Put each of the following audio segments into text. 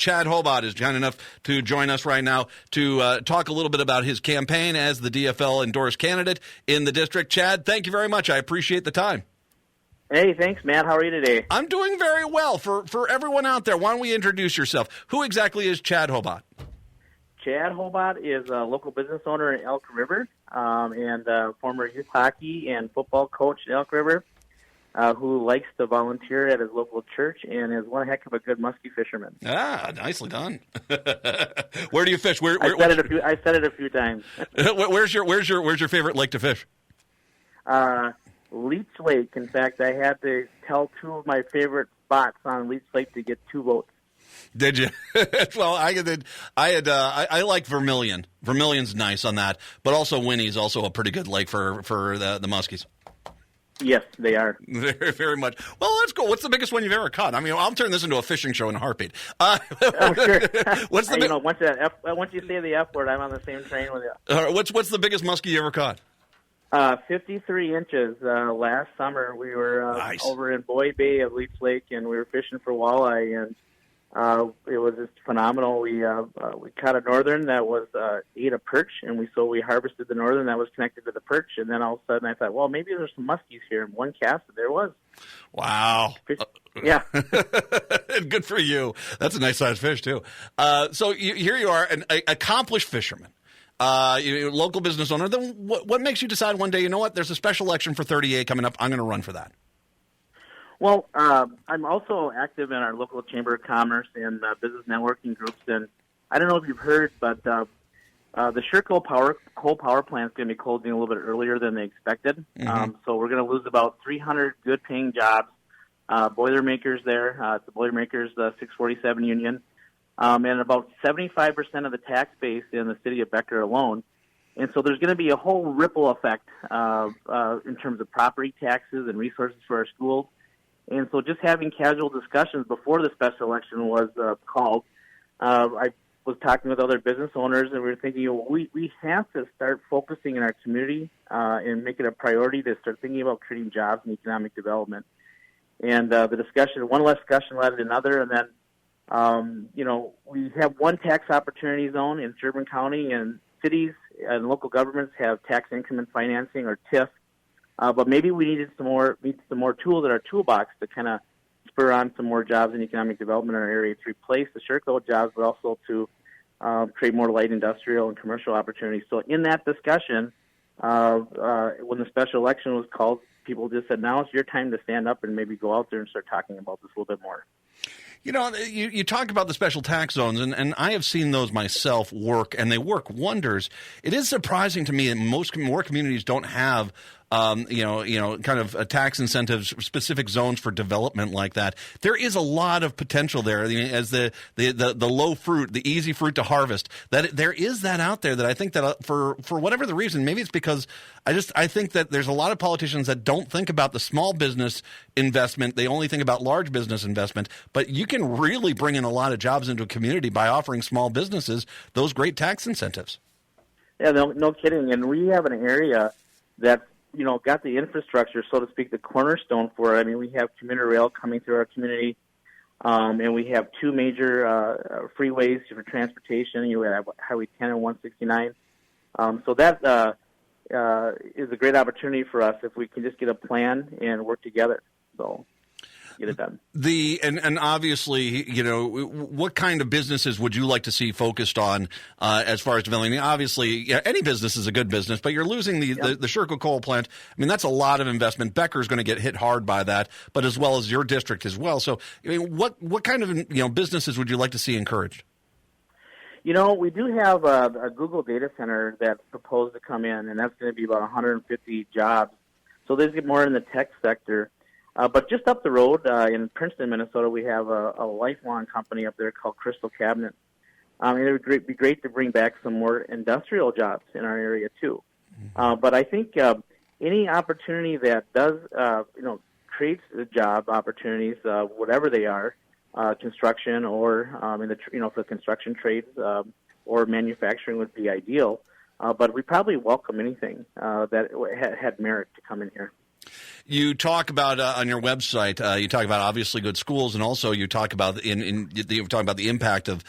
Chad Hobot is kind enough to join us right now to talk a little bit about his campaign as the DFL endorsed candidate in the district. Chad, thank you very much. I appreciate the time. Hey, thanks, Matt. How are you today? I'm doing very well. For everyone out there, why don't we introduce yourself? Who exactly is Chad Hobot? Chad Hobot is a local business owner in Elk River and former youth hockey and football coach in Elk River who likes to volunteer at his local church and is one heck of a good muskie fisherman. Ah, nicely done. Where do you fish? I said it a few times. Where's your favorite lake to fish? Leech Lake. In fact, I had to tell two of my favorite spots on Leech Lake to get two votes. Did you? Well, I like Vermilion. Vermilion's nice on that, but also Winnie's also a pretty good lake for the muskies. Yes, they are. Very, very much. Well, let's go. What's the biggest one you've ever caught? I mean, I'll turn this into a fishing show in a heartbeat. Oh, sure. What's the once you say the F word, I'm on the same train with you. What's the biggest muskie you ever caught? 53 inches. Last summer, we were nice. Over in Boyd Bay of Leech Lake, and we were fishing for walleye, and it was just phenomenal. We caught a northern that was ate a perch, and we harvested the northern that was connected to the perch, and then all of a sudden I thought, well, maybe there's some muskies here. And one cast, there was. Wow. Yeah. Good for you. That's a nice sized fish too. So here you are, an accomplished fisherman. Local business owner. Then what makes you decide one day, you know what, there's a special election for 38 coming up, I'm going to run for that? Well, I'm also active in our local Chamber of Commerce and business networking groups, and I don't know if you've heard, but the Sherco coal power plant is going to be closing a little bit earlier than they expected. Mm-hmm. So we're going to lose about 300 good-paying jobs. Boilermakers there, it's the Boilermakers 647 union. And about 75% of the tax base in the city of Becker alone. And so there's going to be a whole ripple effect in terms of property taxes and resources for our schools. And so just having casual discussions before the special election was called, I was talking with other business owners, and we were thinking, we have to start focusing in our community and make it a priority to start thinking about creating jobs and economic development. And one less discussion led to another, and then we have one tax opportunity zone in Sherburne County, and cities and local governments have tax increment financing or TIF. But maybe we needed some more tools in our toolbox to kind of spur on some more jobs and economic development in our area to replace the Sherco jobs, but also to create more light industrial and commercial opportunities. So in that discussion, when the special election was called, people just said, now it's your time to stand up and maybe go out there and start talking about this a little bit more. You know, you talked about the special tax zones, and I have seen those myself work, and they work wonders. It is surprising to me that more communities don't have kind of tax incentives, specific zones for development like that. There is a lot of potential there. I mean, as the low fruit, the easy fruit to harvest, that there is that out there that I think that for whatever the reason, maybe it's because I think that there's a lot of politicians that don't think about the small business investment. They only think about large business investment, but you can really bring in a lot of jobs into a community by offering small businesses those great tax incentives. Yeah, no kidding. And we have an area that got the infrastructure, so to speak, the cornerstone for it. I mean, we have commuter rail coming through our community, and we have two major freeways for transportation. You have Highway 10 and 169. So that is a great opportunity for us if we can just get a plan and work together. So get it done. And obviously, what kind of businesses would you like to see focused on as far as developing? Obviously, any business is a good business, but you're losing the Sherco coal plant. I mean, that's a lot of investment. Becker's going to get hit hard by that, but as well as your district as well. So, I mean, what kind of businesses would you like to see encouraged? We do have a Google data center that's proposed to come in, and that's going to be about 150 jobs. So there's more in the tech sector. But just up the road in Princeton, Minnesota, we have a lifelong company up there called Crystal Cabinet. It would be great to bring back some more industrial jobs in our area, too. But I think any opportunity that does, creates job opportunities, whatever they are, construction or for construction trades or manufacturing would be ideal. But we probably welcome anything that had merit to come in here. You talk about on your website. You talk about obviously good schools, and also you talk about you're talking about the impact of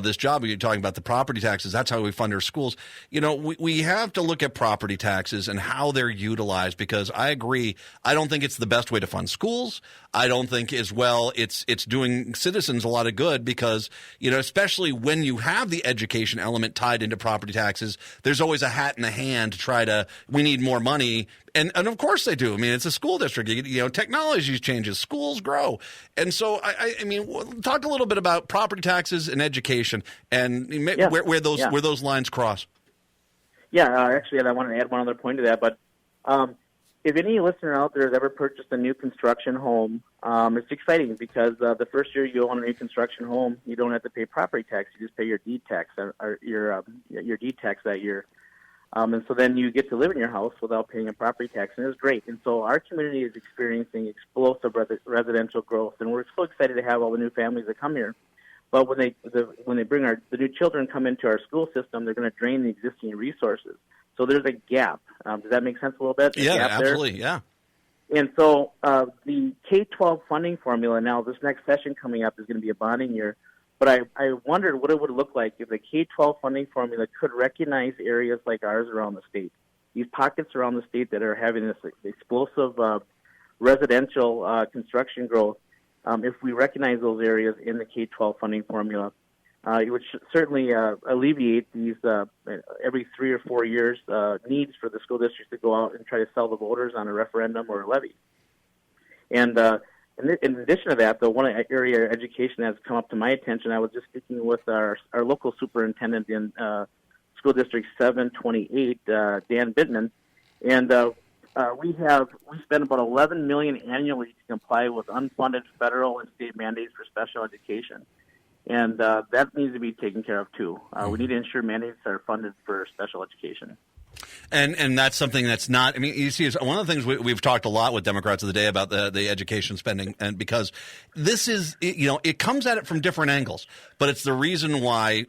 this job. You're talking about the property taxes. That's how we fund our schools. We have to look at property taxes and how they're utilized, because I agree. I don't think it's the best way to fund schools. I don't think as well it's doing citizens a lot of good, because especially when you have the education element tied into property taxes, there's always a hat in the hand to try to, we need more money. And of course they do. I mean, it's a school district. Technology changes, schools grow, and so I mean, talk a little bit about property taxes and education, and where those lines cross. Yeah, actually, I want to add one other point to that. But if any listener out there has ever purchased a new construction home, it's exciting, because the first year you own a new construction home, you don't have to pay property tax. You just pay your deed tax, or your deed tax that year. And so then you get to live in your house without paying a property tax, and it's great. And so our community is experiencing explosive residential growth, and we're so excited to have all the new families that come here. But when they bring the new children come into our school system, they're going to drain the existing resources. So there's a gap. Does that make sense a little bit? Yeah, absolutely. Yeah. And so the K-12 funding formula, now this next session coming up is going to be a bonding year. But I wondered what it would look like if the K-12 funding formula could recognize areas like ours around the state, these pockets around the state that are having this explosive residential construction growth. If we recognize those areas in the K-12 funding formula, it would certainly alleviate these every 3 or 4 years needs for the school districts to go out and try to sell the voters on a referendum or a levy. And in addition to that, the one area of education that's come up to my attention, I was just speaking with our local superintendent in School District 728, Dan Bittman, and we spend about $11 million annually to comply with unfunded federal and state mandates for special education, and that needs to be taken care of too. We need to ensure mandates are funded for special education. And that's something that's not. I mean, you see, it's one of the things we've talked a lot with Democrats of the day about the education spending, and because this is, it comes at it from different angles, but it's the reason why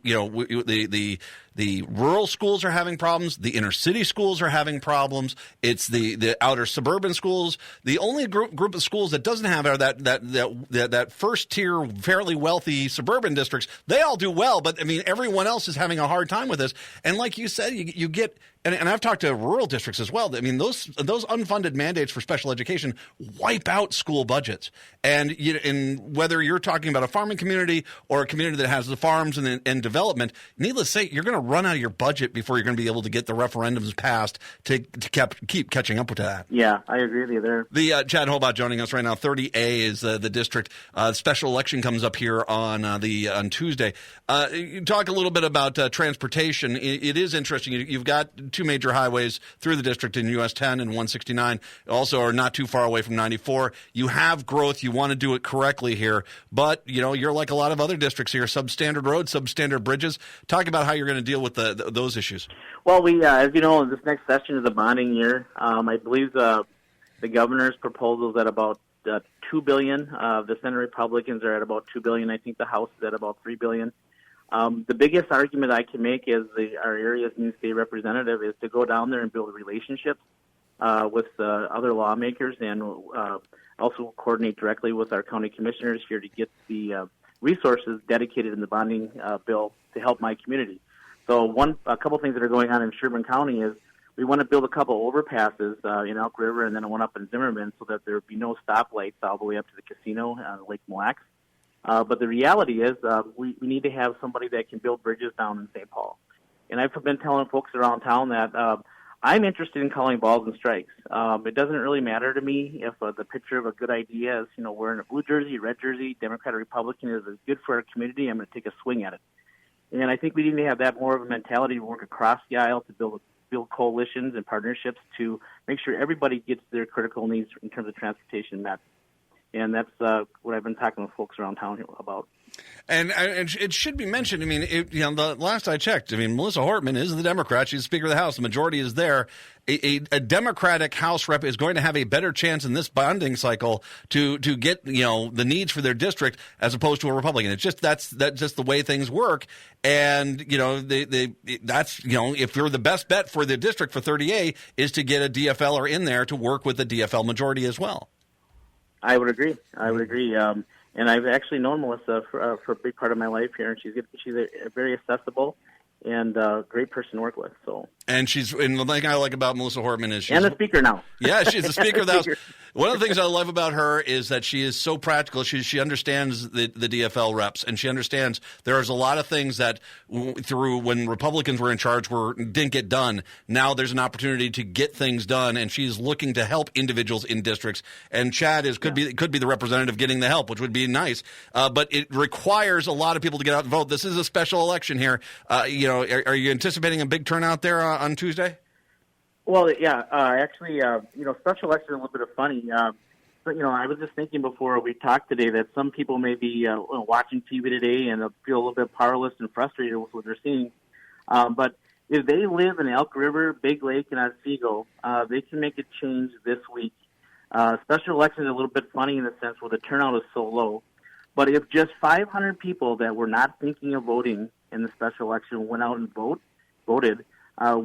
the rural schools are having problems, the inner city schools are having problems. It's the outer suburban schools. The only group of schools that doesn't have that first tier, fairly wealthy suburban districts. They all do well, but I mean, everyone else is having a hard time with this. And like you said, you get. And I've talked to rural districts as well. I mean, those unfunded mandates for special education wipe out school budgets. And whether you're talking about a farming community or a community that has the farms and development, needless to say, you're going to run out of your budget before you're going to be able to get the referendums passed to keep catching up with that. Yeah, I agree with you there. The Chad Hobot joining us right now. 30A is the district. Special election comes up here on Tuesday. You talk a little bit about transportation. It is interesting. You've got two major highways through the district in US 10 and 169. Also are not too far away from 94. You have growth. You want to do it correctly here, but you're like a lot of other districts here. Substandard roads, substandard bridges. Talk about how you're going to deal with those issues. Well, we as you know, this next session is a bonding year. I believe the governor's proposal is at about $2 billion. The Senate Republicans are at about $2 billion. I think the House is at about $3 billion. The biggest argument I can make as our area's new state representative is to go down there and build relationships with other lawmakers, and also coordinate directly with our county commissioners here to get the resources dedicated in the bonding bill to help my community. So a couple things that are going on in Sherburne County is we want to build a couple overpasses in Elk River and then one up in Zimmerman so that there would be no stoplights all the way up to the casino on Lake Mille Lacs. But the reality is we need to have somebody that can build bridges down in St. Paul. And I've been telling folks around town that I'm interested in calling balls and strikes. It doesn't really matter to me if the picture of a good idea is, wearing a blue jersey, red jersey, Democrat or Republican is good for our community. I'm going to take a swing at it. And I think we need to have that more of a mentality to work across the aisle to build coalitions and partnerships to make sure everybody gets their critical needs in terms of transportation met. And that's what I've been talking with folks around town about. And it should be mentioned. I mean, the last I checked, I mean, Melissa Hortman is the Democrat. She's Speaker of the House. The majority is there. A Democratic House rep is going to have a better chance in this bonding cycle to get the needs for their district as opposed to a Republican. It's just that's just the way things work. And that's if you're the best bet for the district for 30A is to get a DFLer in there to work with the DFL majority as well. I would agree. And I've actually known Melissa for a big part of my life here, and she's a very accessible and great person to work with. So, and the thing I like about Melissa Hortman is she's the speaker now. Yeah, she's the Speaker of the House. One of the things I love about her is that she is so practical. She understands the DFL reps, and she understands there's a lot of things that through when Republicans were in charge didn't get done. Now there's an opportunity to get things done, and she's looking to help individuals in districts. And Chad could be the representative getting the help, which would be nice. But it requires a lot of people to get out and vote. This is a special election here. Are you anticipating a big turnout there on Tuesday? Well, yeah, actually, special election is a little bit of funny. But, I was just thinking before we talked today that some people may be watching TV today and feel a little bit powerless and frustrated with what they're seeing. But if they live in Elk River, Big Lake, and Otsego, they can make a change this week. Special election is a little bit funny in the sense where the turnout is so low. But if just 500 people that were not thinking of voting in the special election went out and voted,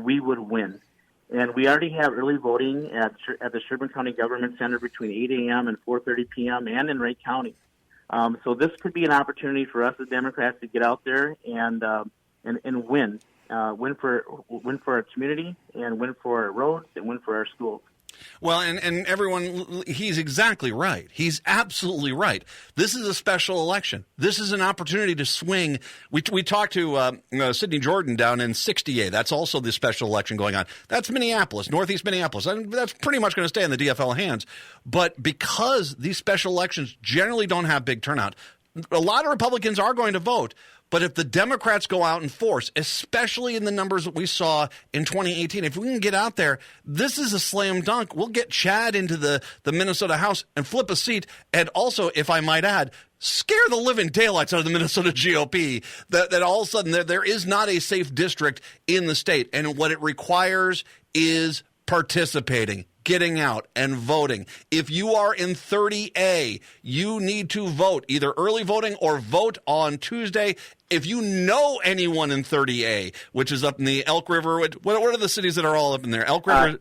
we would win. And we already have early voting at the Sherburne County Government Center between 8 a.m. and 4:30 p.m. and in Wright County. So this could be an opportunity for us as Democrats to get out there and win, win for our community, and win for our roads, and win for our schools. Well, and everyone, he's exactly right. He's absolutely right. This is a special election. This is an opportunity to swing. We talked to Sidney Jordan down in 60A. That's also the special election going on. That's Minneapolis, Northeast Minneapolis. And that's pretty much going to stay in the DFL hands. But because these special elections generally don't have big turnout, a lot of Republicans are going to vote. But if the Democrats go out in force, especially in the numbers that we saw in 2018, if we can get out there, this is a slam dunk. We'll get Chad into the Minnesota House and flip a seat. And also, if I might add, scare the living daylights out of the Minnesota GOP that all of a sudden there is not a safe district in the state. And what it requires is participating, getting out and voting. If you are in 30A, you need to vote, either early voting or vote on Tuesday. If you know anyone in 30A, which is up in the Elk River, what are the cities that are all up in there? Elk River?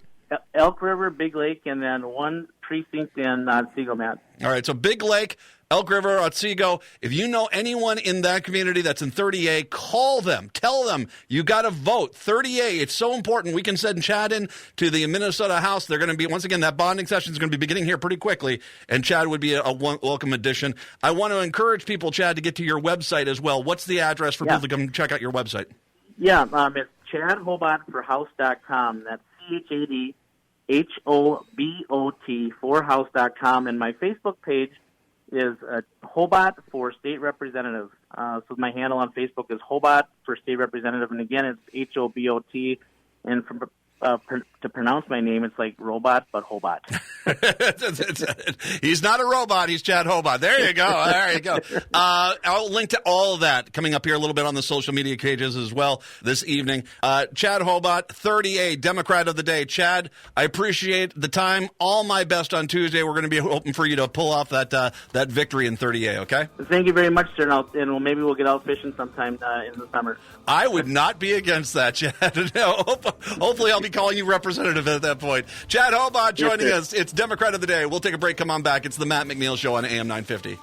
Elk River, Big Lake, and then one precinct in Otsego, Matt. All right, so Big Lake, Elk River, Otsego. If you know anyone in that community that's in 30A, call them. Tell them you got to vote. 30A, it's so important. We can send Chad in to the Minnesota House. They're going to be, once again, that bonding session is going to be beginning here pretty quickly, and Chad would be a welcome addition. I want to encourage people, Chad, to get to your website as well. What's the address for people to come check out your website? Yeah, it's ChadHobotforHouse.com. That's ChadHobot for House.com, and my Facebook page is Hobot for State Representative. So my handle on Facebook is Hobot for State Representative, and again, it's Hobot. And to pronounce my name, it's like robot, but Hobot. He's not a robot. He's Chad Hobot. There you go. There you go. I'll link to all of that coming up here a little bit on the social media pages as well this evening. Chad Hobot, 30A, Democrat of the Day. Chad, I appreciate the time. All my best on Tuesday. We're going to be hoping for you to pull off that victory in 30A, okay? Thank you very much, sir. And maybe we'll get out fishing sometime in the summer. I would not be against that, Chad. Hopefully I'll be calling you representative at that point. Chad Hobot joining us. It's Democrat of the Day. We'll take a break. Come on back. It's the Matt McNeil Show on AM 950.